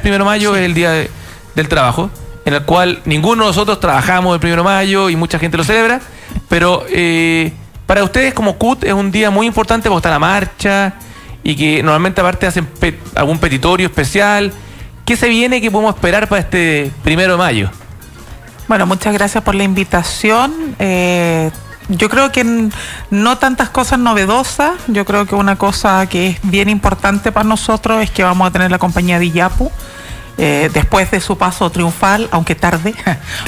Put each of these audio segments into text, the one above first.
1 de mayo es el Día del Trabajo, en el cual ninguno de nosotros trabajamos el 1 de mayo y mucha gente lo celebra, pero para ustedes como CUT es un día muy importante porque está la marcha y que normalmente aparte hacen algún petitorio especial. ¿Qué se viene? ¿Qué podemos esperar para este 1 de mayo? Bueno, muchas gracias por la invitación. Yo creo que no tantas cosas novedosas. Yo creo que una cosa que es bien importante para nosotros es que vamos a tener la compañía Diyapu. Después de su paso triunfal, aunque tarde,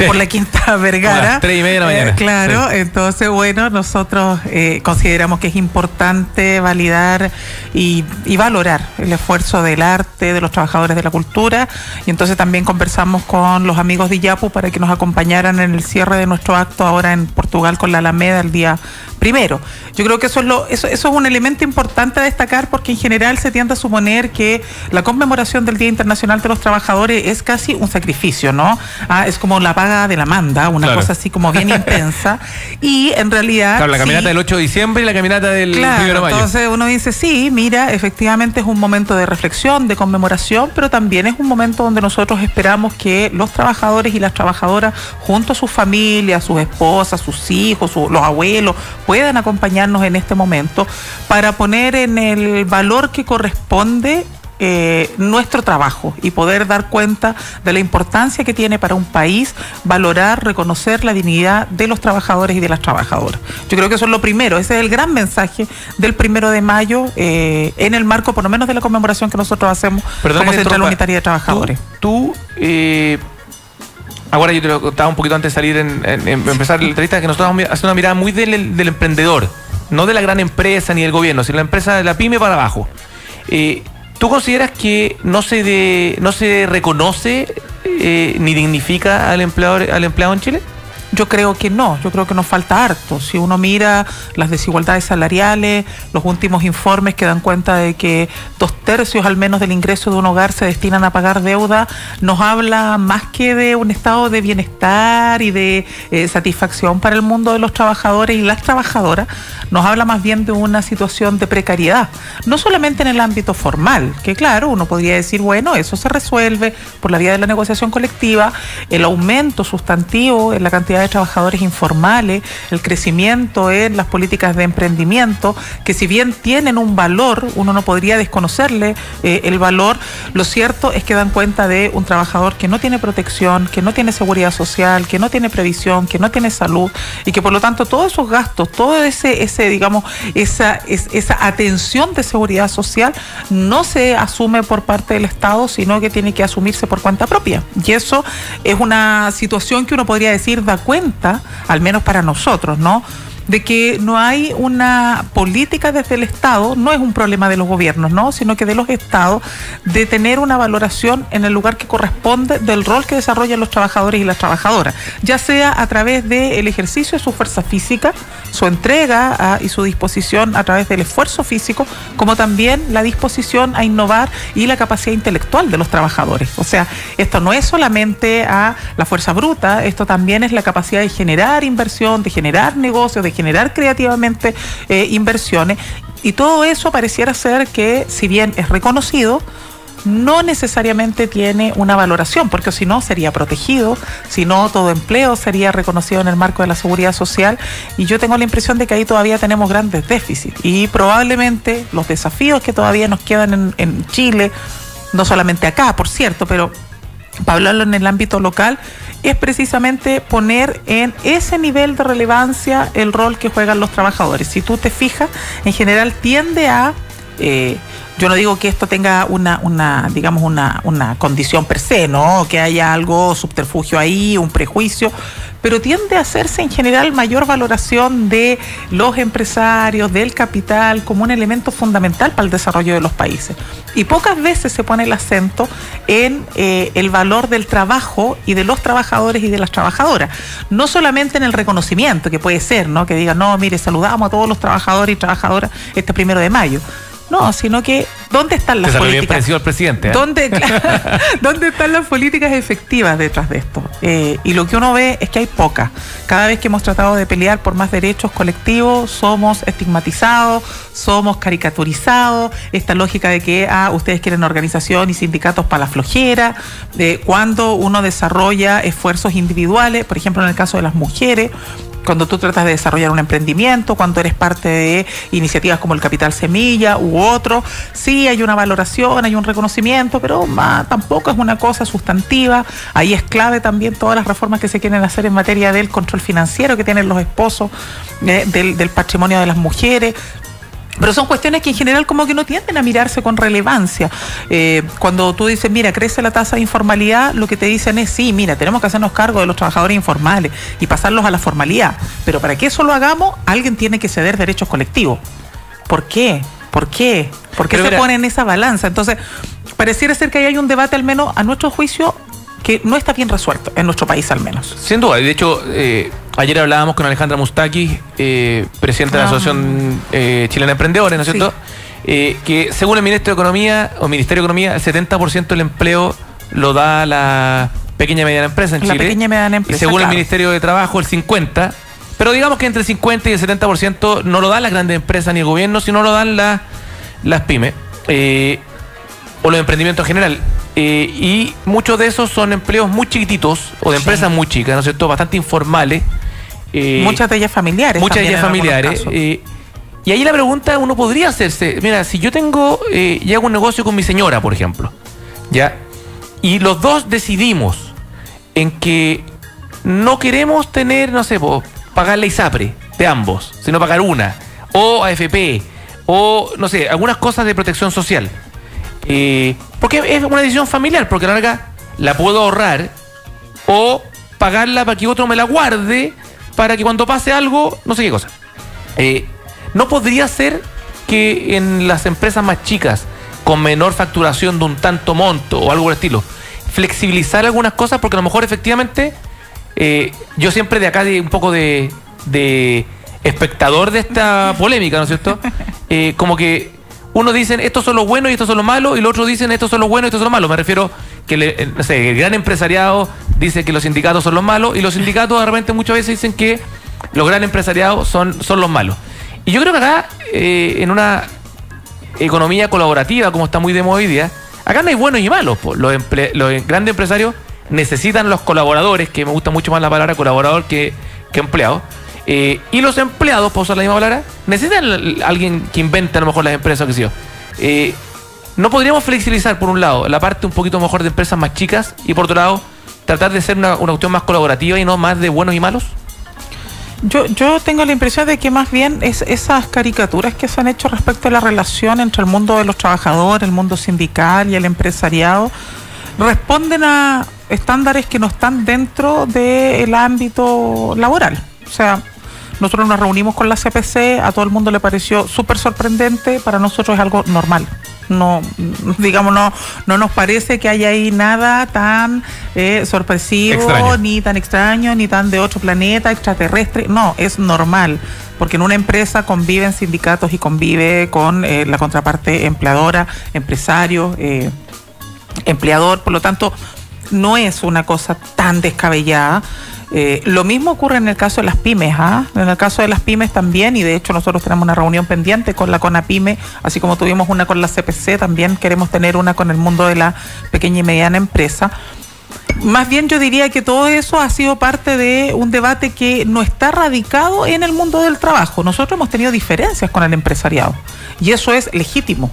por la Quinta Vergara. A las 3:30 de la mañana. Claro, sí. Entonces, bueno, nosotros consideramos que es importante validar y valorar el esfuerzo del arte, de los trabajadores de la cultura, y entonces también conversamos con los amigos de Diyapu para que nos acompañaran en el cierre de nuestro acto ahora en Portugal con la Alameda el día 1. Yo creo que eso es un elemento importante a destacar, porque en general se tiende a suponer que la conmemoración del Día Internacional de los Trabajadores es casi un sacrificio, ¿no? Es como la paga de la manda, una cosa así como bien intensa, y en realidad... Claro, la caminata del 8 de diciembre y la caminata del 1 de mayo. Entonces uno dice, sí, mira, efectivamente es un momento de reflexión, de conmemoración, pero también es un momento donde nosotros esperamos que los trabajadores y las trabajadoras, junto a sus familias, sus esposas, sus hijos, los abuelos, puedan acompañarnos en este momento para poner en el valor que corresponde nuestro trabajo y poder dar cuenta de la importancia que tiene para un país valorar, reconocer la dignidad de los trabajadores y de las trabajadoras. Yo creo que eso es lo primero, ese es el gran mensaje del 1 de mayo en el marco por lo menos de la conmemoración que nosotros hacemos como Central Unitaria de Trabajadores. Ahora yo te lo contaba un poquito antes de salir en empezar la entrevista, que nosotros vamos a hacer una mirada muy del emprendedor, no de la gran empresa ni del gobierno, sino la empresa de la pyme para abajo. ¿Tú consideras que no se reconoce ni dignifica al empleado en Chile? Yo creo que no, yo creo que nos falta harto. Si uno mira las desigualdades salariales, los últimos informes que dan cuenta de que 2/3 al menos del ingreso de un hogar se destinan a pagar deuda, nos habla más que de un estado de bienestar y de satisfacción para el mundo de los trabajadores y las trabajadoras, nos habla más bien de una situación de precariedad, no solamente en el ámbito formal, que claro, uno podría decir, bueno, eso se resuelve por la vía de la negociación colectiva, el aumento sustantivo en la cantidad de trabajadores informales, el crecimiento en las políticas de emprendimiento, que si bien tienen un valor, uno no podría desconocerle el valor. Lo cierto es que dan cuenta de un trabajador que no tiene protección, que no tiene seguridad social, que no tiene previsión, que no tiene salud, y que por lo tanto todos esos gastos, todo esa atención de seguridad social no se asume por parte del Estado, sino que tiene que asumirse por cuenta propia. Y eso es una situación que uno podría decir da cuenta, al menos para nosotros, ¿no?, de que no hay una política desde el Estado, no es un problema de los gobiernos, ¿no?, sino que de los Estados, de tener una valoración en el lugar que corresponde del rol que desarrollan los trabajadores y las trabajadoras, ya sea a través del ejercicio de su fuerza física, su entrega y su disposición a través del esfuerzo físico, como también la disposición a innovar y la capacidad intelectual de los trabajadores. O sea, esto no es solamente a la fuerza bruta, esto también es la capacidad de generar inversión, de generar negocios, de generar creativamente inversiones, y todo eso pareciera ser que, si bien es reconocido, no necesariamente tiene una valoración, porque si no sería protegido, si no todo empleo sería reconocido en el marco de la seguridad social, y yo tengo la impresión de que ahí todavía tenemos grandes déficits, y probablemente los desafíos que todavía nos quedan en Chile, no solamente acá, por cierto, pero para hablarlo en el ámbito local, es precisamente poner en ese nivel de relevancia el rol que juegan los trabajadores. Si tú te fijas, en general tiende a... yo no digo que esto tenga una condición per se, ¿no?, que haya algo subterfugio ahí, un prejuicio, pero tiende a hacerse en general mayor valoración de los empresarios, del capital, como un elemento fundamental para el desarrollo de los países. Y pocas veces se pone el acento en el valor del trabajo y de los trabajadores y de las trabajadoras. No solamente en el reconocimiento, que puede ser, ¿no?, que digan, no, mire, saludamos a todos los trabajadores y trabajadoras este 1 de mayo. No, sino que ¿dónde están las políticas? Bien parecido al presidente. ¿Dónde están las políticas efectivas detrás de esto? Y lo que uno ve es que hay pocas. Cada vez que hemos tratado de pelear por más derechos colectivos, somos estigmatizados, somos caricaturizados. Esta lógica de que ustedes quieren organización y sindicatos para la flojera. Cuando uno desarrolla esfuerzos individuales, por ejemplo, en el caso de las mujeres, cuando tú tratas de desarrollar un emprendimiento, cuando eres parte de iniciativas como el Capital Semilla u otro, sí hay una valoración, hay un reconocimiento, pero tampoco es una cosa sustantiva. Ahí es clave también todas las reformas que se quieren hacer en materia del control financiero que tienen los esposos, del patrimonio de las mujeres. Pero son cuestiones que en general como que no tienden a mirarse con relevancia. Cuando tú dices, mira, crece la tasa de informalidad, lo que te dicen es, sí, mira, tenemos que hacernos cargo de los trabajadores informales y pasarlos a la formalidad. Pero para que eso lo hagamos, alguien tiene que ceder derechos colectivos. ¿Por qué? ¿Por qué se pone en esa balanza? Entonces, pareciera ser que ahí hay un debate, al menos a nuestro juicio, que no está bien resuelto, en nuestro país al menos. Sin duda, de hecho, ayer hablábamos con Alejandra Mustakis, presidenta de la Asociación Chilena de Emprendedores, ¿no es cierto? Que según el Ministerio de Economía, el 70% del empleo lo da la pequeña y mediana empresa en Chile. La pequeña y mediana empresa, y según el Ministerio de Trabajo, el 50%. Pero digamos que entre el 50 y el 70% no lo dan las grandes empresas ni el gobierno, sino lo dan las pymes o los emprendimientos en general. Y muchos de esos son empleos muy chiquititos o de empresas muy chicas, ¿no es cierto? Bastante informales. Muchas de ellas familiares. Muchas de ellas familiares. Y ahí la pregunta uno podría hacerse, mira, si yo y hago un negocio con mi señora, por ejemplo, ¿ya? Y los dos decidimos en que no queremos tener, no sé, pagar la ISAPRE de ambos, sino pagar una, o AFP, o no sé, algunas cosas de protección social. Porque es una decisión familiar, porque a la larga la puedo ahorrar o pagarla para que otro me la guarde para que cuando pase algo, no sé qué cosa. ¿No podría ser que en las empresas más chicas, con menor facturación de un tanto monto o algo por el estilo, flexibilizar algunas cosas? Porque a lo mejor efectivamente, yo siempre de acá un poco de espectador de esta polémica, ¿no es cierto? Como que uno dicen estos son los buenos y estos son los malos, y los otros dicen estos son los buenos y estos son los malos. Me refiero que no sé, el gran empresariado dice que los sindicatos son los malos, y los sindicatos de repente muchas veces dicen que los gran empresariados son los malos. Y yo creo que acá, en una economía colaborativa, como está muy de moda hoy día, acá no hay buenos y malos. Los grandes empresarios necesitan los colaboradores, que me gusta mucho más la palabra colaborador que empleado. Y los empleados, por usar la misma palabra, necesitan alguien que invente a lo mejor las empresas, qué sé yo. ¿No podríamos flexibilizar, por un lado, la parte un poquito mejor de empresas más chicas y, por otro lado, tratar de ser una cuestión más colaborativa y no más de buenos y malos? Yo tengo la impresión de que más bien esas caricaturas que se han hecho respecto a la relación entre el mundo de los trabajadores, el mundo sindical y el empresariado, responden a estándares que no están dentro del ámbito laboral. O sea, nosotros nos reunimos con la CPC, a todo el mundo le pareció súper sorprendente, para nosotros es algo normal. No, digamos, no nos parece que haya ahí nada tan sorpresivo, extraño, ni tan extraño, ni tan de otro planeta, extraterrestre. No, es normal, porque en una empresa conviven sindicatos y convive con la contraparte empleadora, empresario, empleador. Por lo tanto, no es una cosa tan descabellada. Lo mismo ocurre en el caso de las pymes, En el caso de las pymes también, y de hecho nosotros tenemos una reunión pendiente con la CONAPYME, así como tuvimos una con la CPC, también queremos tener una con el mundo de la pequeña y mediana empresa. Más bien yo diría que todo eso ha sido parte de un debate que no está radicado en el mundo del trabajo. Nosotros hemos tenido diferencias con el empresariado, y eso es legítimo.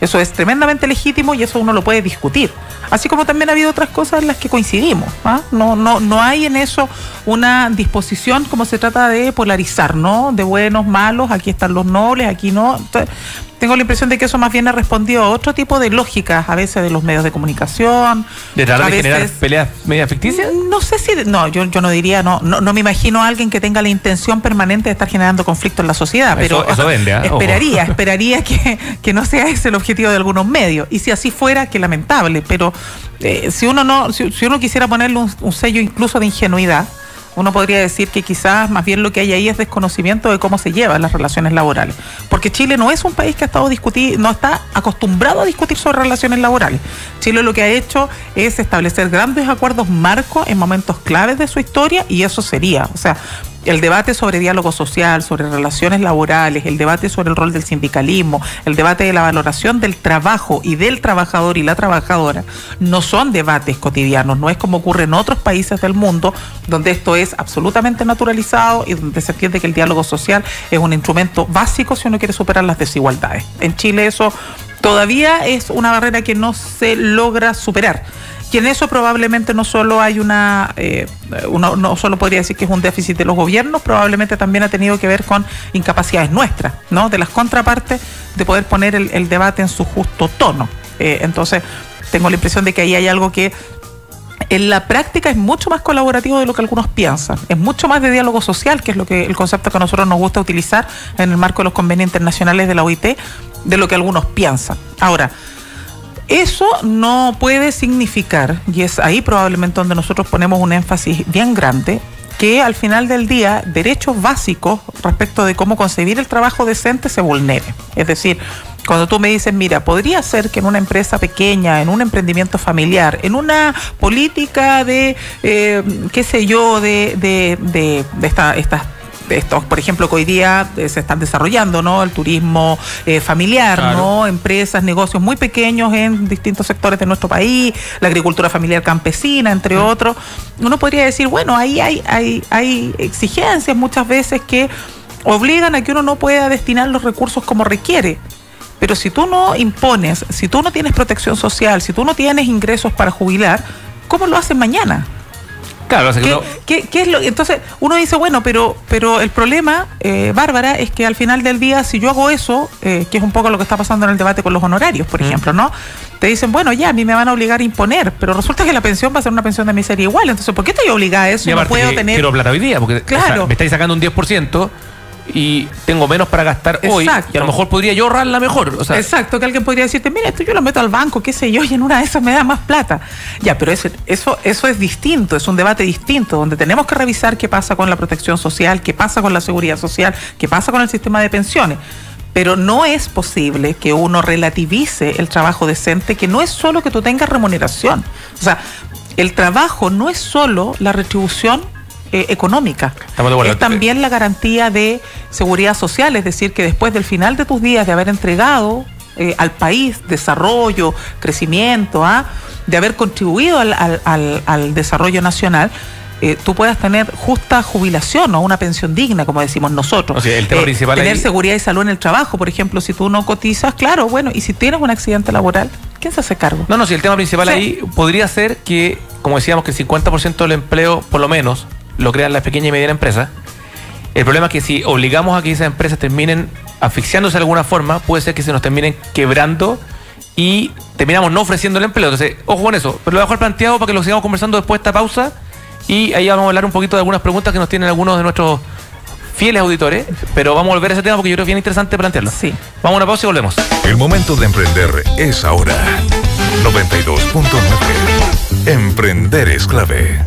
Eso es tremendamente legítimo y eso uno lo puede discutir. Así como también ha habido otras cosas en las que coincidimos. No hay en eso una disposición como se trata de polarizar, ¿no? De buenos, malos, aquí están los nobles, aquí no. Entonces, tengo la impresión de que eso más bien ha respondido a otro tipo de lógicas, a veces de los medios de comunicación. ¿De tratar de generar peleas media ficticias? No sé si... No, yo no diría, no me imagino a alguien que tenga la intención permanente de estar generando conflicto en la sociedad, pero eso vende, esperaría que no sea ese el objetivo de algunos medios. Y si así fuera, qué lamentable, pero si uno quisiera ponerle un sello incluso de ingenuidad Uno podría decir que quizás más bien lo que hay ahí es desconocimiento de cómo se llevan las relaciones laborales. Porque Chile no es un país que ha estado no está acostumbrado a discutir sobre relaciones laborales. Chile lo que ha hecho es establecer grandes acuerdos marcos en momentos claves de su historia, y eso sería, o sea, el debate sobre diálogo social, sobre relaciones laborales, el debate sobre el rol del sindicalismo, el debate de la valoración del trabajo y del trabajador y la trabajadora, no son debates cotidianos, no es como ocurre en otros países del mundo, donde esto es absolutamente naturalizado y donde se entiende que el diálogo social es un instrumento básico si uno quiere superar las desigualdades. En Chile eso todavía es una barrera que no se logra superar. Y en eso probablemente no solo hay uno no solo podría decir que es un déficit de los gobiernos, probablemente también ha tenido que ver con incapacidades nuestras, ¿no? De las contrapartes, de poder poner el debate en su justo tono. Entonces, tengo la impresión de que ahí hay algo que en la práctica es mucho más colaborativo de lo que algunos piensan. Es mucho más de diálogo social, que es el concepto que a nosotros nos gusta utilizar en el marco de los convenios internacionales de la OIT, de lo que algunos piensan. Ahora, eso no puede significar, y es ahí probablemente donde nosotros ponemos un énfasis bien grande, que al final del día derechos básicos respecto de cómo concebir el trabajo decente se vulneren. Es decir, cuando tú me dices, mira, podría ser que en una empresa pequeña, en un emprendimiento familiar, en una política de, qué sé yo, de estos, por ejemplo, que hoy día se están desarrollando, ¿no? El turismo familiar, claro, ¿no? Empresas, negocios muy pequeños en distintos sectores de nuestro país, la agricultura familiar campesina, entre otros. Uno podría decir, bueno, ahí hay exigencias muchas veces que obligan a que uno no pueda destinar los recursos como requiere. Pero si tú no impones, si tú no tienes protección social, si tú no tienes ingresos para jubilar, ¿cómo lo haces mañana? Claro, ¿Qué es lo? Entonces uno dice, bueno, pero el problema, Bárbara, es que al final del día, si yo hago eso, que es un poco lo que está pasando en el debate con los honorarios, por ejemplo, ¿no? Te dicen, bueno, ya, a mí me van a obligar a imponer, pero resulta que la pensión va a ser una pensión de miseria igual, entonces, ¿por qué estoy obligada a eso? Y no puedo tener... Quiero plata hoy día, porque claro, o sea, me estáis sacando un 10%, y tengo menos para gastar hoy, y a lo mejor podría yo ahorrarla mejor. O sea, exacto, que alguien podría decirte, mira, esto yo lo meto al banco, qué sé yo, y en una de esas me da más plata. Ya, pero eso es distinto, es un debate distinto, donde tenemos que revisar qué pasa con la protección social, qué pasa con la seguridad social, qué pasa con el sistema de pensiones. Pero no es posible que uno relativice el trabajo decente, que no es solo que tú tengas remuneración. O sea, el trabajo no es solo la retribución económica, es también la garantía de seguridad social, es decir, que después del final de tus días de haber entregado al país desarrollo, crecimiento, de haber contribuido al desarrollo nacional, tú puedas tener justa jubilación o una pensión digna, como decimos nosotros. O sea, el tema principal tener ahí... seguridad y salud en el trabajo, por ejemplo, si tú no cotizas, claro, bueno, y si tienes un accidente laboral, ¿quién se hace cargo? No, si el tema principal ahí podría ser que, como decíamos, que el 50% del empleo, por lo menos, lo crean las pequeñas y medianas empresas. El problema es que si obligamos a que esas empresas terminen asfixiándose de alguna forma, puede ser que se nos terminen quebrando y terminamos no ofreciendo el empleo. Entonces, ojo con eso. Pero lo voy a dejar planteado para que lo sigamos conversando después de esta pausa, y ahí vamos a hablar un poquito de algunas preguntas que nos tienen algunos de nuestros fieles auditores, pero vamos a volver a ese tema porque yo creo que es bien interesante plantearlo. Sí. Vamos a una pausa y volvemos. El momento de emprender es ahora. 92.9. Emprender es clave.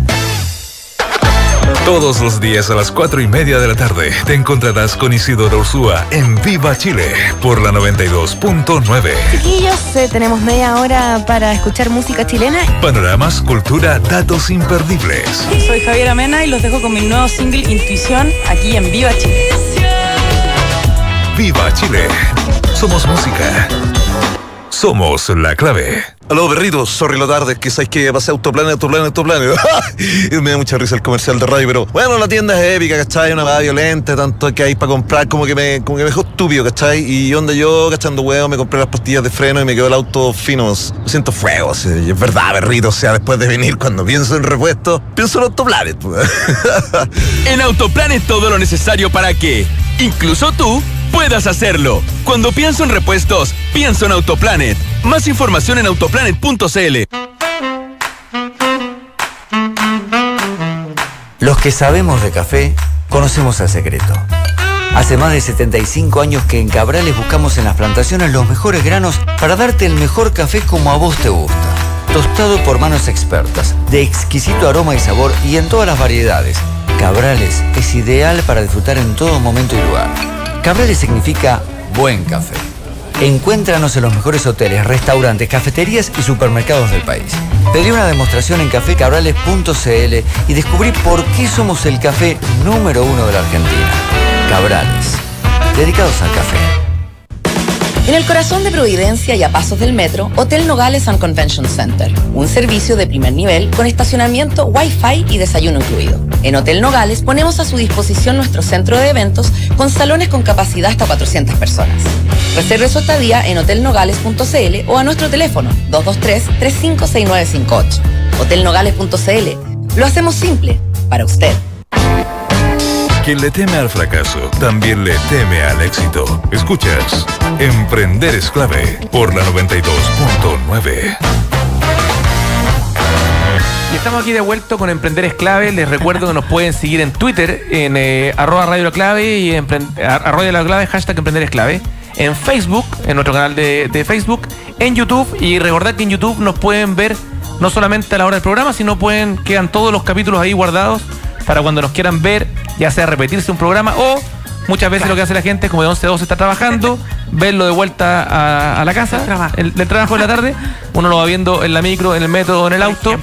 Todos los días a las 4:30 de la tarde te encontrarás con Isidoro Ursúa en Viva Chile por la 92.9. Chiquillos, tenemos media hora para escuchar música chilena. Panoramas, cultura, datos imperdibles. Soy Javiera Mena y los dejo con mi nuevo single Intuición aquí en Viva Chile. Viva Chile. Somos música. Somos la clave. Aló, perritos, sorry lo tarde, es que sabes que pasé Autoplanet. Y me da mucha risa el comercial de radio, pero bueno, la tienda es épica, ¿cachai? Una parada violenta, tanto que hay para comprar, como que me dejó estúpido, ¿cachai? Y donde yo, cachando huevo, me compré las pastillas de freno y me quedó el auto fino. Lo siento fuego, y es verdad, perrito, o sea, después de venir, cuando pienso en repuesto, pienso en Autoplanet. En Autoplanet todo lo necesario para que, incluso tú, puedas hacerlo. Cuando pienso en repuestos, pienso en Autoplanet. Más información en autoplanet.cl. Los que sabemos de café, conocemos el secreto. Hace más de 75 años que en Cabrales buscamos en las plantaciones los mejores granos para darte el mejor café como a vos te gusta. Tostado por manos expertas, de exquisito aroma y sabor y en todas las variedades. Cabrales es ideal para disfrutar en todo momento y lugar. Cabrales significa buen café. Encuéntranos en los mejores hoteles, restaurantes, cafeterías y supermercados del país. Pedí una demostración en cafecabrales.cl y descubrí por qué somos el café número 1 de la Argentina. Cabrales, dedicados al café. En el corazón de Providencia y a pasos del metro, Hotel Nogales and Convention Center. Un servicio de primer nivel con estacionamiento, Wi-Fi y desayuno incluido. En Hotel Nogales ponemos a su disposición nuestro centro de eventos con salones con capacidad hasta 400 personas. Reserve su estadía en hotelnogales.cl o a nuestro teléfono 223-356958. Hotelnogales.cl. Lo hacemos simple para usted. Quien le teme al fracaso, también le teme al éxito. Escuchas Emprender es clave por la 92.9. Y estamos aquí de vuelta con Emprender es clave. Les recuerdo que nos pueden seguir en Twitter en @Radio La Clave y @Radio La Clave, hashtag Emprender es clave. En Facebook, en nuestro canal de Facebook, en YouTube. Y recordad que en YouTube nos pueden ver no solamente a la hora del programa, sino quedan todos los capítulos ahí guardados para cuando nos quieran ver, ya sea repetirse un programa o muchas veces lo que hace la gente es como de 11 a 12 está trabajando, verlo de vuelta a la casa, del trabajo de la tarde, uno lo va viendo en la micro, en el metro, en el auto,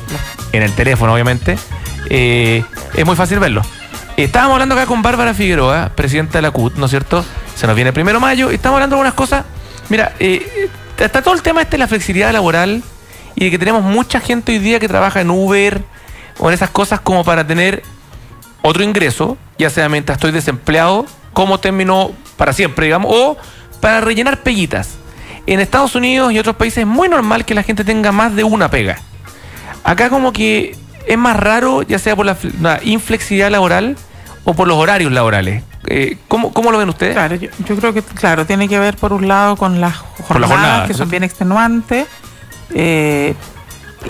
en el teléfono obviamente, es muy fácil verlo. Estábamos hablando acá con Bárbara Figueroa, presidenta de la CUT, ¿no es cierto? Se nos viene el 1 de mayo y estamos hablando de algunas cosas. Mira, está todo el tema de la flexibilidad laboral y de que tenemos mucha gente hoy día que trabaja en Uber o en esas cosas como para tener otro ingreso, ya sea mientras estoy desempleado, como término para siempre, digamos, o para rellenar peguitas. En Estados Unidos y otros países es muy normal que la gente tenga más de una pega. Acá como que es más raro, ya sea por la inflexibilidad laboral o por los horarios laborales. ¿Cómo lo ven ustedes? Claro, yo creo que tiene que ver por un lado con las jornadas que son bien extenuantes, y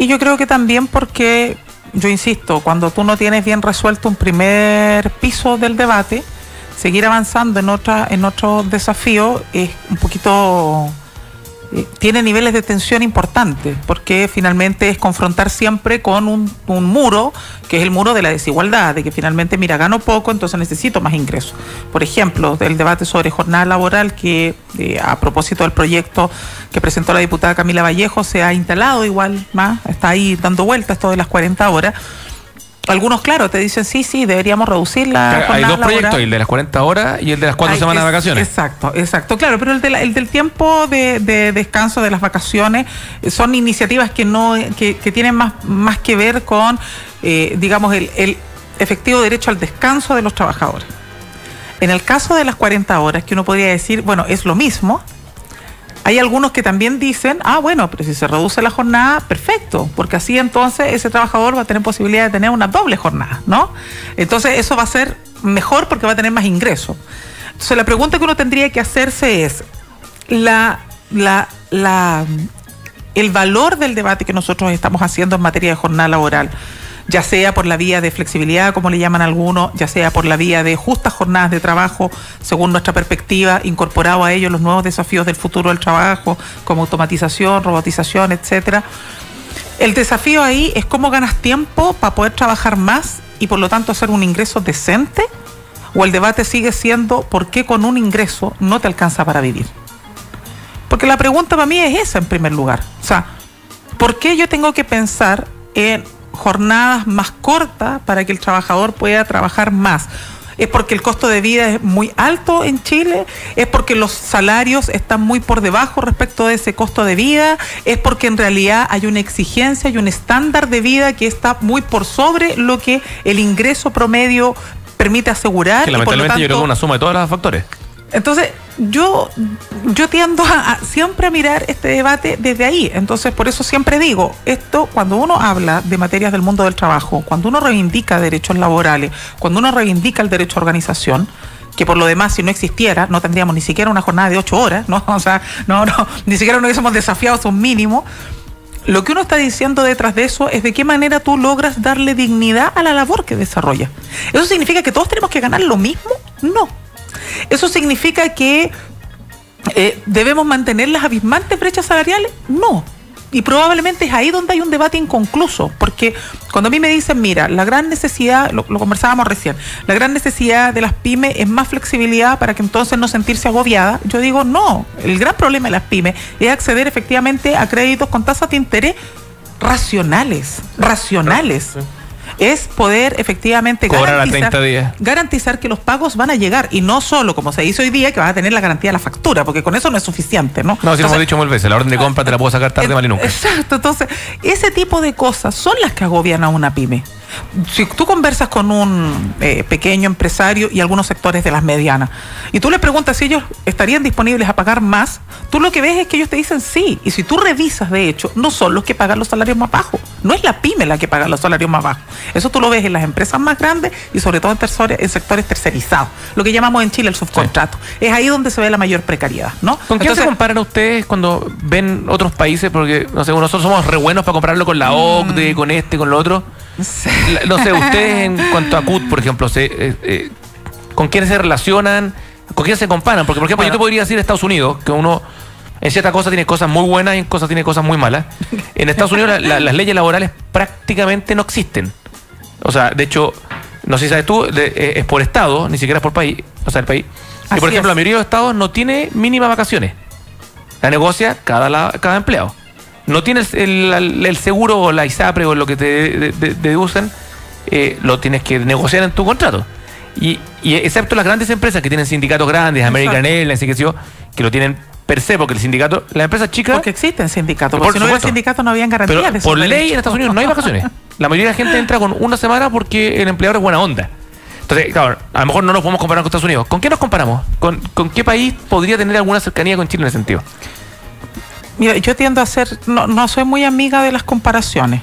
yo creo que también porque, yo insisto, cuando tú no tienes bien resuelto un primer piso del debate, seguir avanzando en otros desafíos es un poquito... tiene niveles de tensión importantes, porque finalmente es confrontar siempre con un muro, que es el muro de la desigualdad, de que finalmente, mira, gano poco, entonces necesito más ingresos. Por ejemplo, el debate sobre jornada laboral, que a propósito del proyecto que presentó la diputada Camila Vallejo, se ha instalado igual más, está ahí dando vueltas esto de las 40 horas. Algunos, claro, te dicen, sí, deberíamos reducir la jornada laboral. Hay dos proyectos, el de las 40 horas y el de las 4 semanas de vacaciones. Exacto, claro, pero el del tiempo de descanso de las vacaciones son iniciativas que tienen más que ver con, digamos, el efectivo derecho al descanso de los trabajadores. En el caso de las 40 horas, que uno podría decir, bueno, es lo mismo, hay algunos que también dicen, bueno, pero si se reduce la jornada, perfecto, porque así entonces ese trabajador va a tener posibilidad de tener una doble jornada, ¿no? Entonces eso va a ser mejor porque va a tener más ingresos. Entonces la pregunta que uno tendría que hacerse es, el valor del debate que nosotros estamos haciendo en materia de jornada laboral, ya sea por la vía de flexibilidad, como le llaman algunos, ya sea por la vía de justas jornadas de trabajo, según nuestra perspectiva, incorporado a ellos los nuevos desafíos del futuro del trabajo, como automatización, robotización, etcétera. El desafío ahí es cómo ganas tiempo para poder trabajar más y por lo tanto hacer un ingreso decente, o el debate sigue siendo ¿por qué con un ingreso no te alcanza para vivir? Porque la pregunta para mí es esa en primer lugar. O sea, ¿por qué yo tengo que pensar en jornadas más cortas para que el trabajador pueda trabajar más? ¿Es porque el costo de vida es muy alto en Chile? ¿Es porque los salarios están muy por debajo respecto de ese costo de vida? ¿Es porque en realidad hay una exigencia y un estándar de vida que está muy por sobre lo que el ingreso promedio permite asegurar? Que lamentablemente yo creo que es una suma de todos los factores. Entonces, yo tiendo a siempre a mirar este debate desde ahí. Entonces, por eso siempre digo, esto, cuando uno habla de materias del mundo del trabajo, cuando uno reivindica derechos laborales, cuando uno reivindica el derecho a organización, que por lo demás, si no existiera, no tendríamos ni siquiera una jornada de 8 horas, ¿no? O sea, ni siquiera nos hubiésemos desafiado a un mínimo. Lo que uno está diciendo detrás de eso es de qué manera tú logras darle dignidad a la labor que desarrollas. ¿Eso significa que todos tenemos que ganar lo mismo? No. ¿Eso significa que debemos mantener las abismantes brechas salariales? No. Y probablemente es ahí donde hay un debate inconcluso, porque cuando a mí me dicen, mira, la gran necesidad, lo conversábamos recién, la gran necesidad de las pymes es más flexibilidad para que entonces no sentirse agobiada, yo digo, no, el gran problema de las pymes es acceder efectivamente a créditos con tasas de interés racionales. Sí. Es poder efectivamente cobrar a 30 días. Garantizar que los pagos van a llegar, y no solo como se hizo hoy día, que vas a tener la garantía de la factura, porque con eso no es suficiente, ¿no? No, si lo hemos dicho muchas veces, la orden de compra te la puedo sacar tarde, mal y nunca. Exacto, entonces, ese tipo de cosas son las que agobian a una pyme. Si tú conversas con un pequeño empresario y algunos sectores de las medianas, y tú le preguntas si ellos estarían disponibles a pagar más, tú lo que ves es que ellos te dicen sí, y si tú revisas, de hecho, no son los que pagan los salarios más bajos, no es la pyme la que paga los salarios más bajos, eso tú lo ves en las empresas más grandes y sobre todo en sectores tercerizados, lo que llamamos en Chile el subcontrato, es ahí donde se ve la mayor precariedad, ¿no? ¿Con qué se comparan ustedes cuando ven otros países? Porque, no sé, nosotros somos re buenos para compararlo con la OCDE, con con lo otro. Sí. No sé, ustedes en cuanto a CUT, por ejemplo, ¿con quiénes se relacionan? ¿Con quiénes se comparan? Porque, por ejemplo, yo te podría decir Estados Unidos, que uno en ciertas cosas tiene cosas muy buenas y en cosas tiene cosas muy malas. En Estados Unidos las leyes laborales prácticamente no existen. O sea, de hecho, no sé si sabes tú, es por estado, ni siquiera es por país, o sea, el país. Y por ejemplo, la mayoría de los estados no tiene mínimas vacaciones. La negocia cada empleado. No tienes el seguro o la ISAPRE o lo que te deducen, lo tienes que negociar en tu contrato. Y excepto las grandes empresas que tienen sindicatos grandes, American Airlines, que lo tienen per se, porque el sindicato, las empresas chicas... Porque existen sindicatos, porque si no hubiera sindicatos no habían garantías. Pero por ley en Estados Unidos no hay vacaciones. La mayoría de la gente entra con una semana porque el empleador es buena onda. Entonces, claro, a lo mejor no nos podemos comparar con Estados Unidos. ¿Con qué nos comparamos? ¿Con qué país podría tener alguna cercanía con Chile en ese sentido? Mira, yo tiendo a ser, no soy muy amiga de las comparaciones,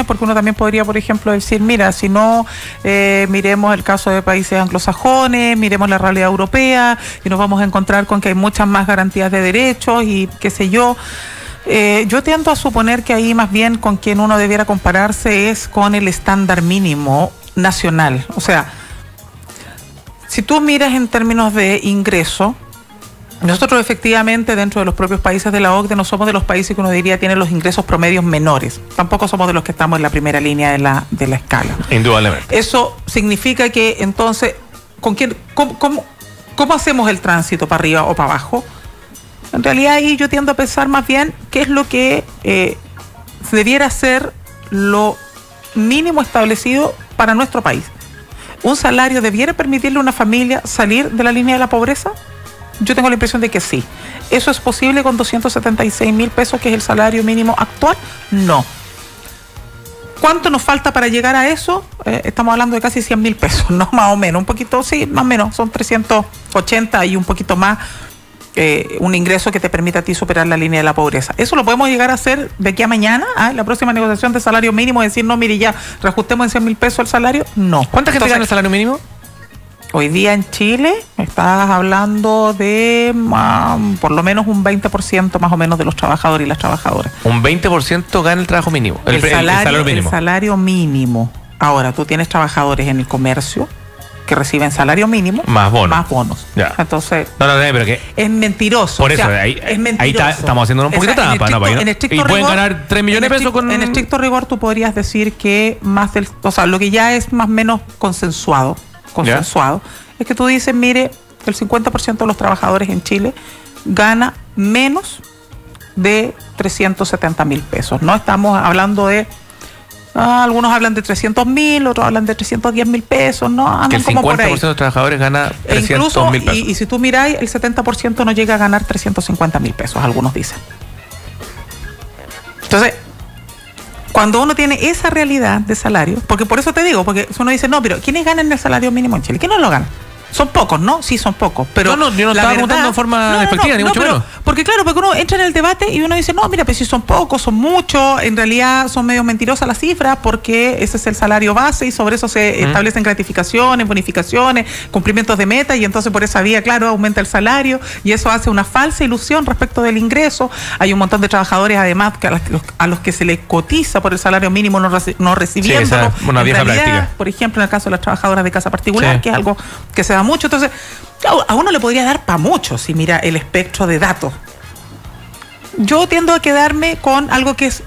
porque uno también podría, por ejemplo, decir, mira, si no, miremos el caso de países anglosajones, miremos la realidad europea y nos vamos a encontrar con que hay muchas más garantías de derechos y qué sé yo. Yo tiendo a suponer que ahí más bien con quien uno debiera compararse es con el estándar mínimo nacional. O sea, si tú miras en términos de ingreso, nosotros efectivamente dentro de los propios países de la OCDE no somos de los países que uno diría tienen los ingresos promedios menores. Tampoco somos de los que estamos en la primera línea de la escala. Indudablemente. Eso significa que entonces, ¿cómo hacemos el tránsito para arriba o para abajo? En realidad ahí yo tiendo a pensar más bien qué es lo que debiera ser lo mínimo establecido para nuestro país. ¿Un salario debiera permitirle a una familia salir de la línea de la pobreza? Yo tengo la impresión de que sí. ¿Eso es posible con 276.000 pesos, que es el salario mínimo actual? No. ¿Cuánto nos falta para llegar a eso? Estamos hablando de casi 100.000 pesos, ¿no? Más o menos, un poquito, sí, más o menos, son 380 y un poquito más, un ingreso que te permita a ti superar la línea de la pobreza. ¿Eso lo podemos llegar a hacer de aquí a mañana? La próxima negociación de salario mínimo, decir, no, mire, ya, reajustemos en 100.000 pesos el salario. No. ¿Cuánta gente gana el salario mínimo? Hoy día en Chile estás hablando de por lo menos un 20% más o menos de los trabajadores y las trabajadoras. Un 20% gana el trabajo mínimo. El salario mínimo. El salario mínimo. Ahora, tú tienes trabajadores en el comercio que reciben salario mínimo más bonos. Ya. Entonces, pero que es mentiroso. Por eso, es mentiroso. Ahí estamos haciendo un poquito de trampa, ¿no? Y pueden ganar 3 millones de pesos con... En estricto rigor, tú podrías decir que lo que ya es más o menos consensuado, es que tú dices, mire, el 50% de los trabajadores en Chile gana menos de 370.000 pesos. No estamos hablando de... algunos hablan de 300.000, otros hablan de 310.000 pesos, ¿no? Andan que el 50% de los trabajadores gana 300.000 pesos. Y si tú miráis, el 70% no llega a ganar 350.000 pesos, algunos dicen. Entonces, cuando uno tiene esa realidad de salario, porque por eso te digo, porque uno dice, no, pero ¿quiénes ganan el salario mínimo en Chile? ¿Quiénes lo ganan? Son pocos, ¿no? Sí, son pocos. Pero yo no estaba preguntando en forma despectiva, ni mucho menos. Porque claro, porque uno entra en el debate y uno dice, no, mira, pues si son pocos, son muchos, en realidad son medio mentirosas las cifras, porque ese es el salario base y sobre eso se establecen gratificaciones, bonificaciones, cumplimientos de meta, y entonces por esa vía, claro, aumenta el salario, y eso hace una falsa ilusión respecto del ingreso. Hay un montón de trabajadores, además, que a los que se les cotiza por el salario mínimo no recibiéndolo. Sí, una vieja práctica. Por ejemplo, en el caso de las trabajadoras de casa particular, que es algo que se da mucho. Entonces, a uno le podría dar para mucho si mira el espectro de datos. Yo tiendo a quedarme con algo que es,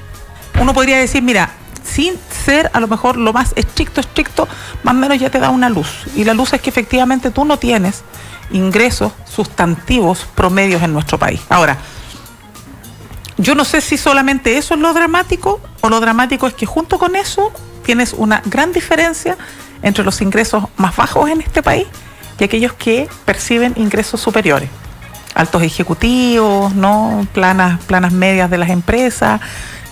uno podría decir, mira, sin ser a lo mejor lo más estricto, más o menos ya te da una luz. Y la luz es que efectivamente tú no tienes ingresos sustantivos promedios en nuestro país. Ahora, yo no sé si solamente eso es lo dramático, o lo dramático es que junto con eso tienes una gran diferencia entre los ingresos más bajos en este país y aquellos que perciben ingresos superiores. Altos ejecutivos, ¿no? Planas medias de las empresas,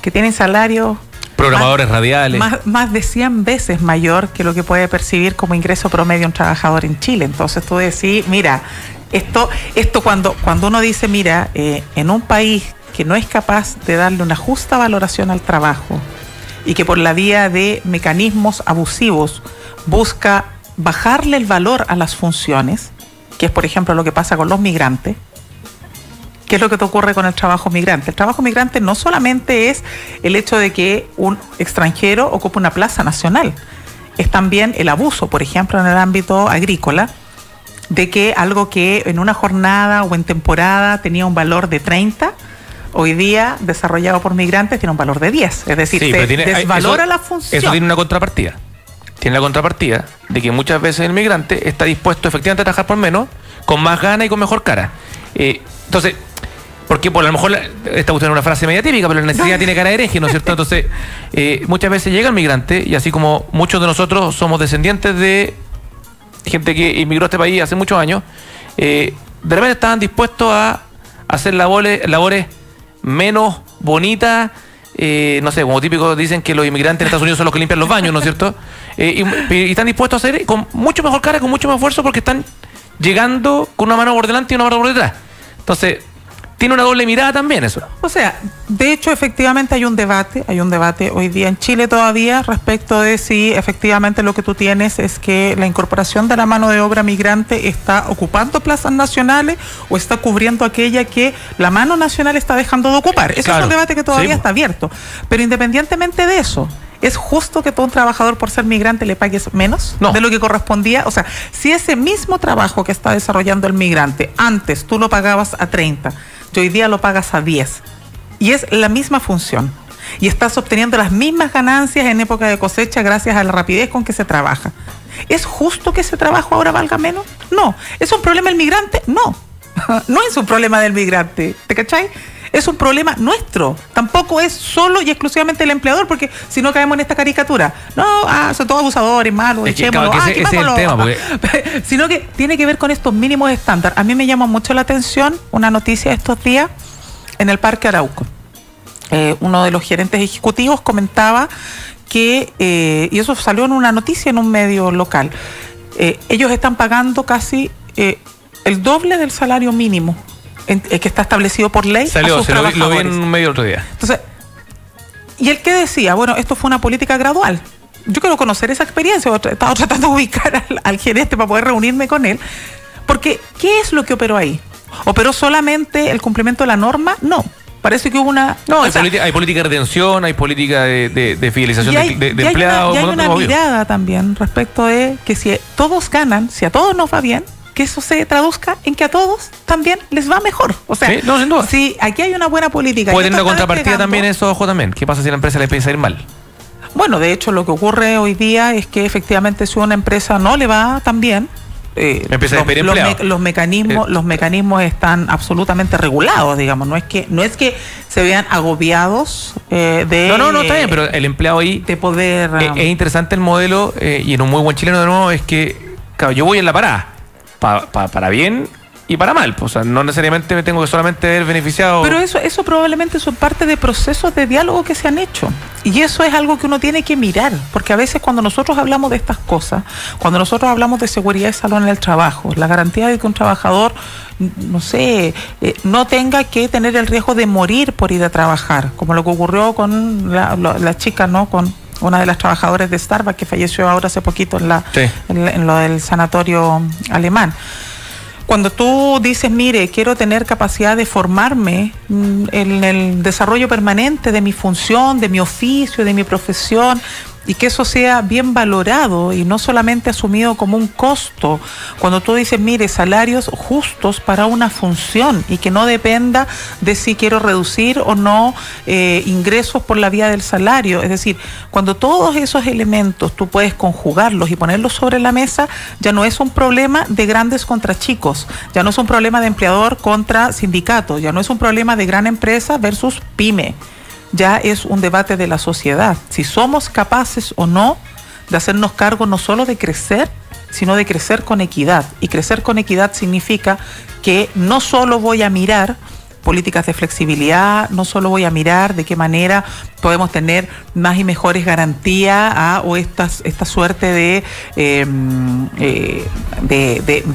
que tienen salarios... Programadores radiales. Más de 100 veces mayor que lo que puede percibir como ingreso promedio un trabajador en Chile. Entonces tú decís, mira, esto cuando uno dice, mira, en un país que no es capaz de darle una justa valoración al trabajo y que por la vía de mecanismos abusivos busca bajarle el valor a las funciones, que es por ejemplo lo que pasa con los migrantes. ¿Qué es lo que te ocurre con el trabajo migrante? El trabajo migrante no solamente es el hecho de que un extranjero ocupe una plaza nacional, es también el abuso, por ejemplo, en el ámbito agrícola, de que algo que en una jornada o en temporada tenía un valor de 30, hoy día, desarrollado por migrantes, tiene un valor de 10. Es decir, desvalora la función. Eso tiene una contrapartida. Tiene la contrapartida de que muchas veces el migrante está dispuesto efectivamente a trabajar por menos, con más ganas y con mejor cara. Entonces, porque por a lo mejor esta es una frase media típica, pero la necesidad tiene cara de hereje, ¿no es cierto? Entonces, muchas veces llega el migrante, y así como muchos de nosotros somos descendientes de gente que inmigró a este país hace muchos años, de repente estaban dispuestos a hacer labores menos bonitas, no sé, como típico dicen que los inmigrantes en Estados Unidos son los que limpian los baños, ¿no es cierto? Y están dispuestos a hacer con mucho mejor cara, con mucho más esfuerzo, porque están llegando con una mano por delante y una mano por detrás. Entonces, tiene una doble mirada también eso. O sea, de hecho, efectivamente hay un debate hoy día en Chile todavía respecto de si efectivamente lo que tú tienes es que la incorporación de la mano de obra migrante está ocupando plazas nacionales o está cubriendo aquella que la mano nacional está dejando de ocupar. Ese es un debate que todavía está abierto. Pero independientemente de eso, ¿es justo que todo un trabajador por ser migrante le pagues menos de lo que correspondía? O sea, si ese mismo trabajo que está desarrollando el migrante, antes tú lo pagabas a 30, y hoy día lo pagas a 10, y es la misma función, y estás obteniendo las mismas ganancias en época de cosecha gracias a la rapidez con que se trabaja, ¿es justo que ese trabajo ahora valga menos? No. ¿Es un problema del migrante? No. No es un problema del migrante, ¿te cachai? Es un problema nuestro. Tampoco es solo y exclusivamente el empleador, porque si no caemos en esta caricatura. No, son todos abusadores, malos, echémoslo. Ese es el tema. Sino que tiene que ver con estos mínimos estándares. A mí me llama mucho la atención una noticia de estos días en el Parque Arauco. Uno de los gerentes ejecutivos comentaba que, y eso salió en una noticia en un medio local, ellos están pagando casi el doble del salario mínimo que está establecido por ley. Salió, lo vi en un medio el otro día. Entonces, y el que decía, bueno, esto fue una política gradual. Yo quiero conocer esa experiencia, estaba tratando de ubicar al gerente para poder reunirme con él, porque ¿qué es lo que operó ahí? ¿Operó solamente el cumplimiento de la norma? No. Parece que hubo una... No, hay política de retención, hay política de fidelización de empleados. Y hay una mirada también respecto de que si todos ganan, si a todos nos va bien, que eso se traduzca en que a todos también les va mejor. O sea, sí, no, sin duda. Si aquí hay una buena política... Puede tener una contrapartida también eso, ojo también. ¿Qué pasa si la empresa le empieza a ir mal? Bueno, de hecho, lo que ocurre hoy día es que efectivamente si una empresa no le va tan bien, los mecanismos están absolutamente regulados, digamos. No es que se vean agobiados No, está bien, pero el empleado ahí... De poder... es interesante el modelo, y en un muy buen chileno de nuevo, es que, claro, yo voy en la parada. Para bien y para mal, o sea, no necesariamente me tengo que solamente ver beneficiado. Pero eso probablemente son parte de procesos de diálogo que se han hecho, y eso es algo que uno tiene que mirar, porque a veces cuando nosotros hablamos de estas cosas, cuando nosotros hablamos de seguridad y salud en el trabajo, la garantía de que un trabajador, no sé, no tenga que tener el riesgo de morir por ir a trabajar, como lo que ocurrió con la chica, ¿no? Con una de las trabajadoras de Starbucks que falleció ahora hace poquito en lo del sanatorio alemán. Cuando tú dices, mire, quiero tener capacidad de formarme en el desarrollo permanente de mi función, de mi oficio, de mi profesión, y que eso sea bien valorado y no solamente asumido como un costo. Cuando tú dices, mire, salarios justos para una función y que no dependa de si quiero reducir o no ingresos por la vía del salario. Es decir, cuando todos esos elementos tú puedes conjugarlos y ponerlos sobre la mesa, ya no es un problema de grandes contra chicos, ya no es un problema de empleador contra sindicato, ya no es un problema de gran empresa versus pyme. Ya es un debate de la sociedad, si somos capaces o no de hacernos cargo no solo de crecer, sino de crecer con equidad. Y crecer con equidad significa que no solo voy a mirar políticas de flexibilidad, no solo voy a mirar de qué manera podemos tener más y mejores garantías o esta suerte de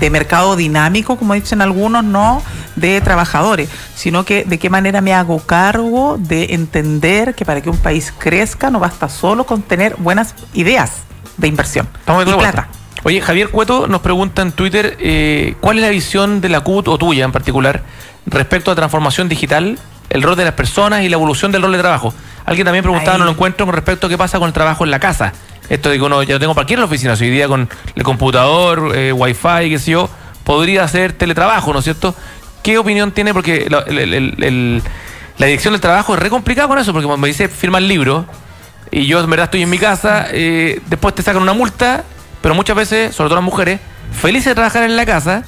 mercado dinámico, como dicen algunos, no de trabajadores, sino que de qué manera me hago cargo de entender que para que un país crezca no basta solo con tener buenas ideas de inversión y plata. Oye, Javier Cueto nos pregunta en Twitter, ¿cuál es la visión de la CUT o tuya en particular respecto a transformación digital, el rol de las personas y la evolución del rol de trabajo? Alguien también preguntaba en el encuentro con respecto a qué pasa con el trabajo en la casa. Esto de que uno ya lo tengo para aquí en la oficina, hoy día con el computador, wifi, qué sé yo, podría hacer teletrabajo, ¿no es cierto? ¿Qué opinión tiene? Porque la dirección del trabajo es re complicada con eso, porque cuando me dice firma el libro y yo en verdad estoy en mi casa, después te sacan una multa, pero muchas veces, sobre todo las mujeres, felices de trabajar en la casa.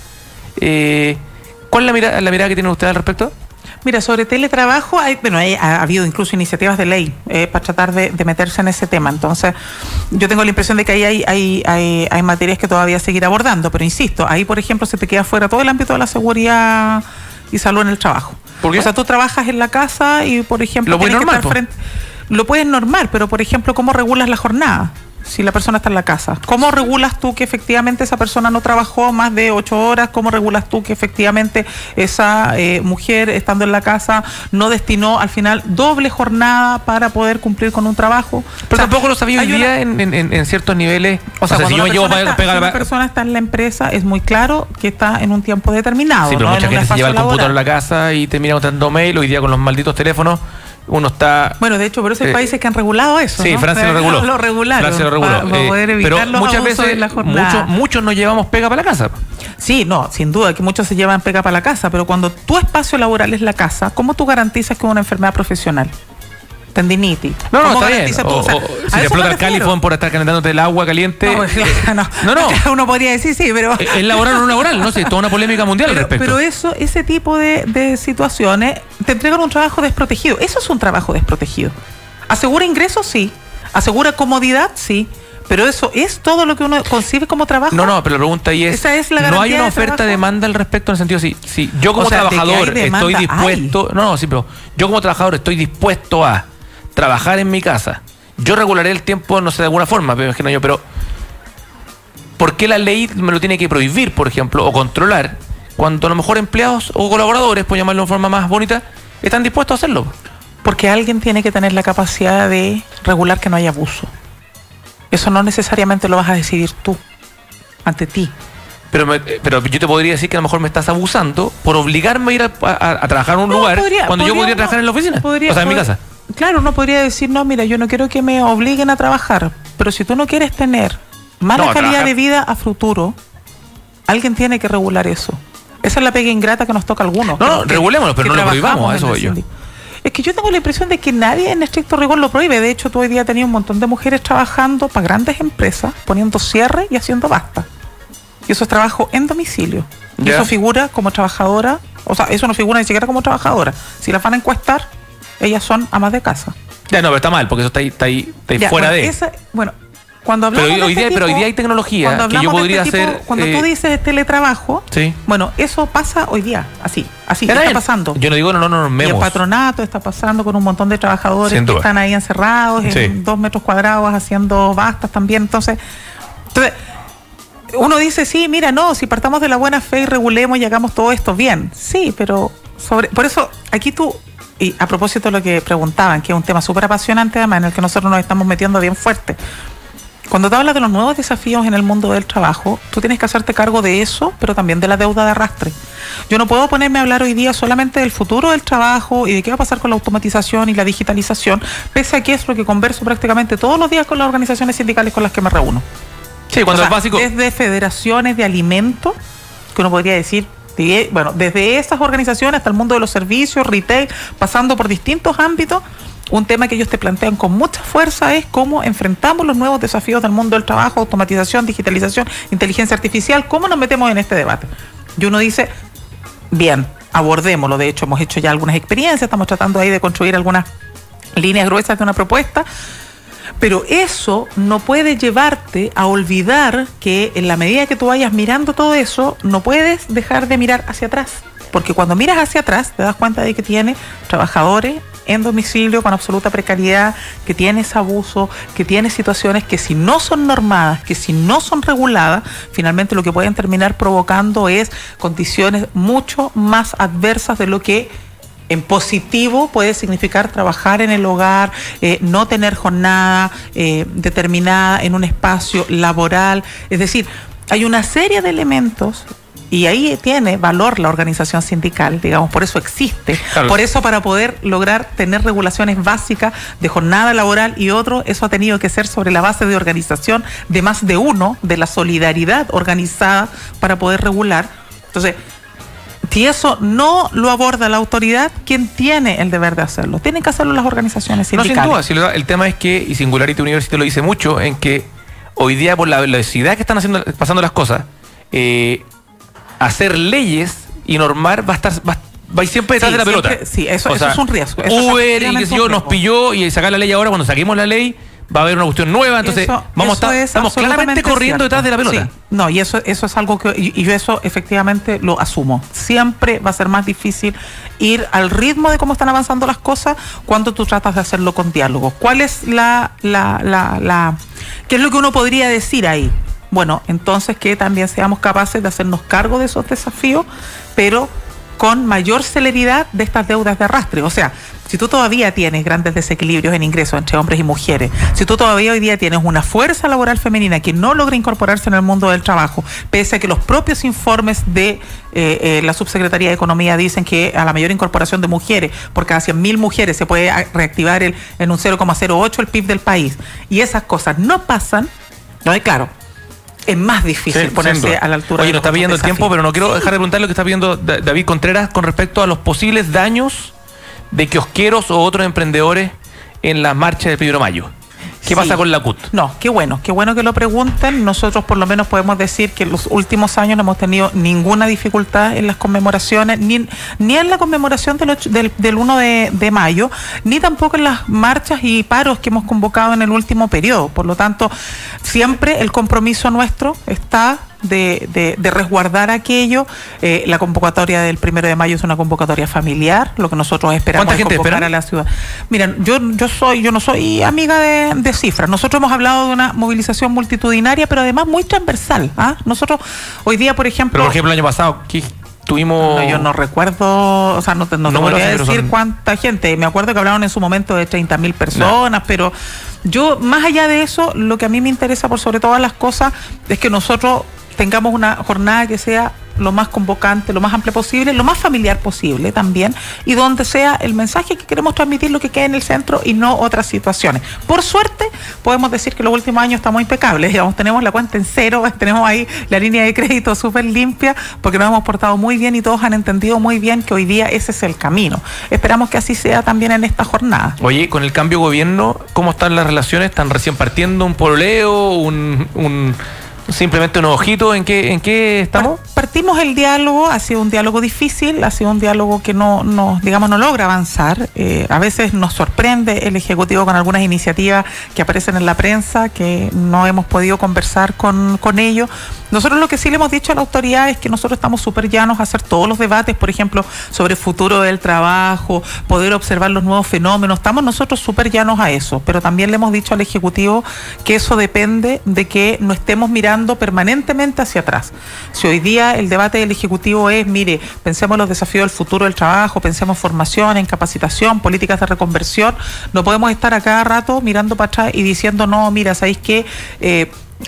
¿Cuál es la mirada que tienen ustedes al respecto? Mira, sobre teletrabajo, ha habido incluso iniciativas de ley para tratar de meterse en ese tema. Entonces, yo tengo la impresión de que ahí hay materias que todavía seguir abordando, pero insisto, ahí, por ejemplo, se te queda fuera todo el ámbito de la seguridad y salud en el trabajo. ¿Por qué? O sea, tú trabajas en la casa y, por ejemplo, lo puedes normar, lo puedes normar, pero, por ejemplo, ¿cómo regulas la jornada? Si la persona está en la casa, ¿cómo regulas tú que efectivamente esa persona no trabajó más de 8 horas? ¿Cómo regulas tú que efectivamente esa mujer, estando en la casa, no destinó al final doble jornada para poder cumplir con un trabajo? Pero tampoco lo sabía hoy día en ciertos niveles. O sea, si yo me llevo si una persona está en la empresa, es muy claro que está en un tiempo determinado. Sí, pero ¿no? mucha gente se lleva el computador a la casa y termina contando mail. Hoy día con los malditos teléfonos uno está... Bueno, de hecho, pero hay países que han regulado eso, sí, ¿no? Francia lo reguló. Lo regularon. Francia lo reguló. Para poder evitar pero los muchas abusos veces, en la jornada. muchos nos llevamos pega para la casa. Sí, no, sin duda que muchos se llevan pega para la casa, pero cuando tu espacio laboral es la casa, ¿cómo tú garantizas que es una enfermedad profesional? Tendinitis. No, está bien. O si te explota el califón por estar calentándote el agua caliente. No. Uno podría decir sí, pero... ¿Es laboral o no laboral? No sé, toda una polémica mundial al respecto. Pero ese tipo de situaciones te entregan un trabajo desprotegido. Eso es un trabajo desprotegido. ¿Asegura ingresos? Sí. ¿Asegura comodidad? Sí. Pero eso es todo lo que uno concibe como trabajo. No, pero la pregunta ahí es, esa es la no hay una oferta-demanda al respecto en el sentido, si yo como trabajador estoy dispuesto, pero yo como trabajador estoy dispuesto a trabajar en mi casa, yo regularé el tiempo, no sé, de alguna forma, pero ¿por qué la ley me lo tiene que prohibir, por ejemplo, o controlar, cuando a lo mejor empleados o colaboradores, por llamarlo de forma más bonita, están dispuestos a hacerlo? Porque alguien tiene que tener la capacidad de regular que no haya abuso. Eso no necesariamente lo vas a decidir tú, ante ti. Pero yo te podría decir que a lo mejor me estás abusando por obligarme a ir a trabajar en un lugar cuando yo podría trabajar en la oficina, en mi casa. Claro, uno podría decir, no, mira, yo no quiero que me obliguen a trabajar, pero si tú no quieres tener mala calidad de vida a futuro, alguien tiene que regular eso. Esa es la pega ingrata que nos toca a algunos. No, regulémoslo, pero no lo prohibamos, a eso voy yo. Es que yo tengo la impresión de que nadie en estricto rigor lo prohíbe. De hecho, tú hoy día tenías un montón de mujeres trabajando para grandes empresas, poniendo cierre y haciendo basta. Y eso es trabajo en domicilio. Y eso figura como trabajadora, o sea, eso no figura ni siquiera como trabajadora. Si las van a encuestar, ellas son amas de casa. Pero está mal, porque eso está ahí fuera de... Cuando hablamos pero hoy día hay tecnología que yo podría hacer... Cuando tú dices teletrabajo, sí. Bueno, eso pasa hoy día, así está pasando. Yo no digo no normemos. Y el patronato está pasando con un montón de trabajadores que están ahí encerrados en 2 metros cuadrados haciendo bastas también. Entonces, uno dice, sí, mira, no, si partamos de la buena fe y regulemos y hagamos todo esto bien. Sí, pero por eso aquí tú... Y a propósito de lo que preguntaban, que es un tema súper apasionante además, en el que nosotros nos estamos metiendo bien fuerte. Cuando te hablas de los nuevos desafíos en el mundo del trabajo, tú tienes que hacerte cargo de eso, pero también de la deuda de arrastre. Yo no puedo ponerme a hablar hoy día solamente del futuro del trabajo y de qué va a pasar con la automatización y la digitalización, pese a que es lo que converso prácticamente todos los días con las organizaciones sindicales con las que me reúno. Sí, cuando es básico. Desde federaciones de alimentos, que uno podría decir, bueno, desde esas organizaciones hasta el mundo de los servicios, retail, pasando por distintos ámbitos. Un tema que ellos te plantean con mucha fuerza es cómo enfrentamos los nuevos desafíos del mundo del trabajo, automatización, digitalización, inteligencia artificial, cómo nos metemos en este debate. Y uno dice, bien, abordémoslo. De hecho, hemos hecho ya algunas experiencias, estamos tratando ahí de construir algunas líneas gruesas de una propuesta, pero eso no puede llevarte a olvidar que en la medida que tú vayas mirando todo eso, no puedes dejar de mirar hacia atrás, porque cuando miras hacia atrás te das cuenta de que tiene trabajadores en domicilio con absoluta precariedad, que tienes abuso, que tienes situaciones que si no son normadas, que si no son reguladas, finalmente lo que pueden terminar provocando es condiciones mucho más adversas de lo que en positivo puede significar trabajar en el hogar, no tener jornada determinada en un espacio laboral. Es decir, hay una serie de elementos. Y ahí tiene valor la organización sindical, digamos, por eso existe. Claro. Por eso para poder lograr tener regulaciones básicas de jornada laboral y otro, eso ha tenido que ser sobre la base de organización de más de uno, de la solidaridad organizada para poder regular. Entonces, si eso no lo aborda la autoridad, ¿quién tiene el deber de hacerlo? Tienen que hacerlo las organizaciones sindicales. No, sin duda, el tema es que, y Singularity University lo dice mucho, en que hoy día por la velocidad que están pasando las cosas, hacer leyes y normar va a ir siempre detrás de la pelota. Sí, eso es un riesgo. Uber y qué sé yo, nos pilló y sacar la ley ahora, cuando saquemos la ley, va a haber una cuestión nueva, entonces estamos claramente corriendo detrás de la pelota. Sí. No, y eso es algo que, y yo eso efectivamente lo asumo. Siempre va a ser más difícil ir al ritmo de cómo están avanzando las cosas cuando tú tratas de hacerlo con diálogo. ¿Cuál es qué es lo que uno podría decir ahí? Bueno, entonces que también seamos capaces de hacernos cargo de esos desafíos, pero con mayor celeridad de estas deudas de arrastre. O sea, si tú todavía tienes grandes desequilibrios en ingresos entre hombres y mujeres, si tú todavía hoy día tienes una fuerza laboral femenina que no logra incorporarse en el mundo del trabajo, pese a que los propios informes de la Subsecretaría de Economía dicen que a la mayor incorporación de mujeres, por cada 100.000 mujeres se puede reactivar en un 0,08 el PIB del país, y esas cosas no pasan, no, y claro, es más difícil ponerse a la altura. Oye, nos está pidiendo el tiempo, pero no quiero dejar de preguntar lo que está pidiendo David Contreras con respecto a los posibles daños de kiosqueros o otros emprendedores en la marcha del 1 de mayo. ¿Qué pasa con la CUT? No, qué bueno que lo pregunten. Nosotros por lo menos podemos decir que en los últimos años no hemos tenido ninguna dificultad en las conmemoraciones, ni en la conmemoración del 1 de mayo, ni tampoco en las marchas y paros que hemos convocado en el último periodo. Por lo tanto, siempre el compromiso nuestro está de resguardar aquello. La convocatoria del 1 de mayo es una convocatoria familiar. Lo que nosotros esperamos es convocar a la ciudad. Miren, yo no soy amiga de cifras. Nosotros hemos hablado de una movilización multitudinaria, pero además muy transversal. Nosotros hoy día, por ejemplo... Pero por ejemplo el año pasado, ¿qué tuvimos? No, yo no recuerdo, o sea, no te podría decir cuánta gente. Me acuerdo que hablaron en su momento de 30.000 personas, pero yo, más allá de eso, lo que a mí me interesa por sobre todas las cosas es que nosotros tengamos una jornada que sea lo más convocante, lo más amplia posible, lo más familiar posible también, y donde sea el mensaje que queremos transmitir lo que queda en el centro y no otras situaciones. Por suerte, podemos decir que los últimos años estamos impecables, digamos, tenemos la cuenta en cero, tenemos ahí la línea de crédito súper limpia, porque nos hemos portado muy bien y todos han entendido muy bien que hoy día ese es el camino. Esperamos que así sea también en esta jornada. Oye, con el cambio de gobierno, ¿cómo están las relaciones? ¿Están recién partiendo un pololeo, simplemente un ojito? ¿En qué estamos? Partimos el diálogo, ha sido un diálogo difícil, ha sido un diálogo que no logra avanzar. A veces nos sorprende el Ejecutivo con algunas iniciativas que aparecen en la prensa, que no hemos podido conversar con ellos. Nosotros lo que sí le hemos dicho a la autoridad es que nosotros estamos súper llanos a hacer todos los debates, por ejemplo, sobre el futuro del trabajo, poder observar los nuevos fenómenos. Estamos nosotros súper llanos a eso, pero también le hemos dicho al Ejecutivo que eso depende de que no estemos mirando mirando permanentemente hacia atrás. Si hoy día el debate del Ejecutivo es, mire, pensemos en los desafíos del futuro del trabajo, pensemos en formación, en capacitación, políticas de reconversión, no podemos estar a cada rato mirando para atrás y diciendo, no, mira, ¿sabéis qué?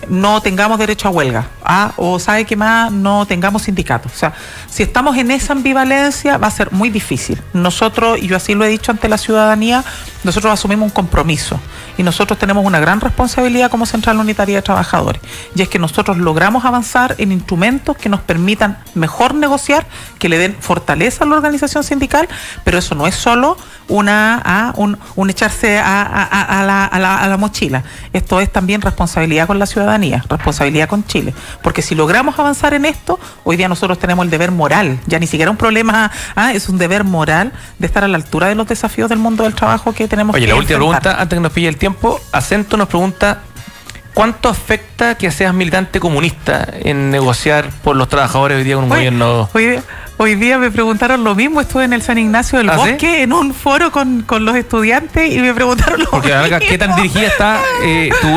No tengamos derecho a huelga, o sabe que más, no tengamos sindicatos. O sea, si estamos en esa ambivalencia va a ser muy difícil. Nosotros, y yo así lo he dicho ante la ciudadanía, nosotros asumimos un compromiso y nosotros tenemos una gran responsabilidad como Central Unitaria de Trabajadores, y es que nosotros logramos avanzar en instrumentos que nos permitan mejor negociar, que le den fortaleza a la organización sindical, pero eso no es solo un echarse a la mochila. Esto es también responsabilidad con la ciudadanía, responsabilidad con Chile, porque si logramos avanzar en esto, hoy día nosotros tenemos el deber moral, ya ni siquiera un problema, es un deber moral de estar a la altura de los desafíos del mundo del trabajo que tenemos. Oye, que la última enfrentar. pregunta, antes que nos pille el tiempo, Acento nos pregunta, ¿cuánto afecta que seas militante comunista en negociar por los trabajadores hoy día con un gobierno? Hoy día me preguntaron lo mismo, estuve en el San Ignacio del Bosque, ¿sí? En un foro con los estudiantes y me preguntaron lo Porque mismo. ¿qué tan dirigida está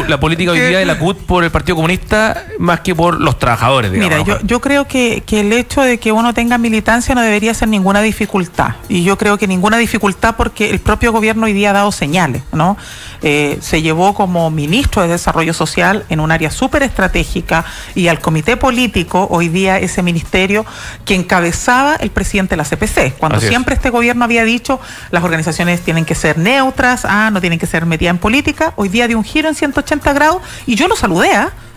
la política hoy día de la CUT por el Partido Comunista más que por los trabajadores, digamos? Mira, yo creo que el hecho de que uno tenga militancia no debería ser ninguna dificultad, y yo creo que ninguna dificultad porque el propio gobierno hoy día ha dado señales, ¿no? Se llevó como ministro de Desarrollo Social en un área súper estratégica, y al comité político, hoy día ese ministerio que encabezaba el presidente de la CPC, cuando siempre este gobierno había dicho las organizaciones tienen que ser neutras, no tienen que ser metidas en política, hoy día dio un giro en 180 grados y yo lo saludé,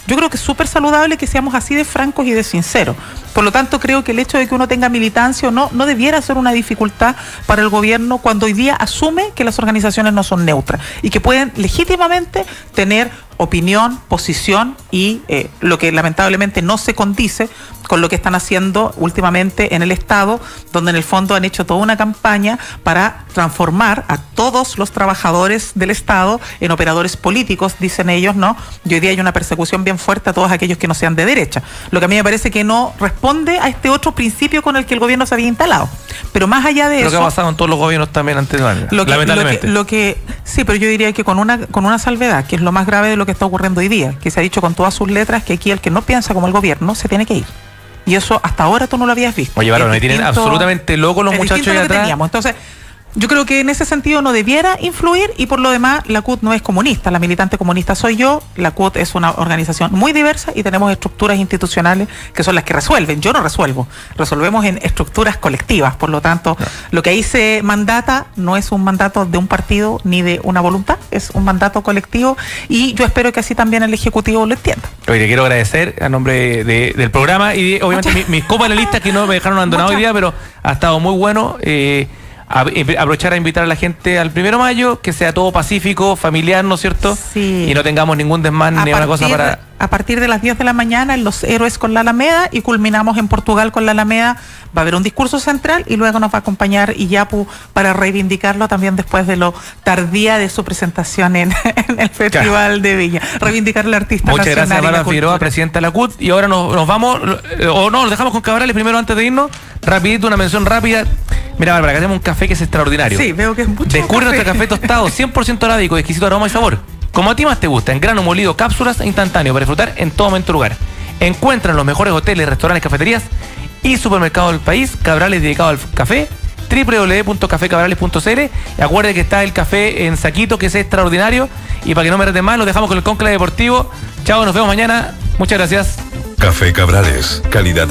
Yo creo que es súper saludable que seamos así de francos y de sinceros. Por lo tanto, creo que el hecho de que uno tenga militancia o no debiera ser una dificultad para el gobierno cuando hoy día asume que las organizaciones no son neutras y que pueden legítimamente tener opinión, posición y lo que lamentablemente no se condice con lo que están haciendo últimamente en el Estado, donde en el fondo han hecho toda una campaña para transformar a todos los trabajadores del Estado en operadores políticos, dicen ellos, ¿no? Y hoy día hay una persecución bien fuerte a todos aquellos que no sean de derecha, lo que a mí me parece que no responde a este otro principio con el que el gobierno se había instalado. Pero más allá de eso... Lo que ha pasado en todos los gobiernos también anteriores, lamentablemente. Sí, pero yo diría que con una salvedad, que es lo más grave de lo que está ocurriendo hoy día, que se ha dicho con todas sus letras que aquí el que no piensa como el gobierno se tiene que ir. Y eso hasta ahora tú no lo habías visto. Oye, Varón, me tienen absolutamente locos los muchachos de atrás. Entonces, yo creo que en ese sentido no debiera influir, y por lo demás la CUT no es comunista, la militante comunista soy yo, la CUT es una organización muy diversa y tenemos estructuras institucionales que son las que resuelven, yo no resuelvo, resolvemos en estructuras colectivas, por lo tanto, lo que ahí se mandata no es un mandato de un partido ni de una voluntad, es un mandato colectivo y yo espero que así también el Ejecutivo lo entienda. Hoy le quiero agradecer a nombre del programa y obviamente mis copanelistas que no me dejaron abandonar hoy día, pero ha estado muy bueno. Aprovechar a invitar a la gente al 1 de mayo, que sea todo pacífico, familiar, ¿no es cierto? Sí. Y no tengamos ningún desmán ni una cosa para... A partir de las 10 de la mañana en Los Héroes con la Alameda y culminamos en Portugal con la Alameda. Va a haber un discurso central y luego nos va a acompañar Iyapu para reivindicarlo también después de lo tardía de su presentación en el Festival de Viña. Reivindicar al artista Muchas nacional. Muchas gracias, Bárbara Figueroa, presidenta de la CUT. Y ahora nos vamos, o no, nos dejamos con Cabrales primero antes de irnos. Rapidito, una mención rápida. Mira, Bárbara, acá tenemos un café que es extraordinario. Sí, veo que es mucho Descubre nuestro café tostado, 100% arábico, de exquisito aroma y sabor. Como a ti más te gusta, en grano molido, cápsulas e instantáneo para disfrutar en todo momento y lugar. Encuentran los mejores hoteles, restaurantes, cafeterías y supermercados del país. Cabrales dedicado al café, www.cafecabrales.cl. Y acuerde que está el café en saquito, que es extraordinario. Y para que no me reten más, los dejamos con el Cónclave Deportivo. Chao, nos vemos mañana. Muchas gracias. Café Cabrales, calidad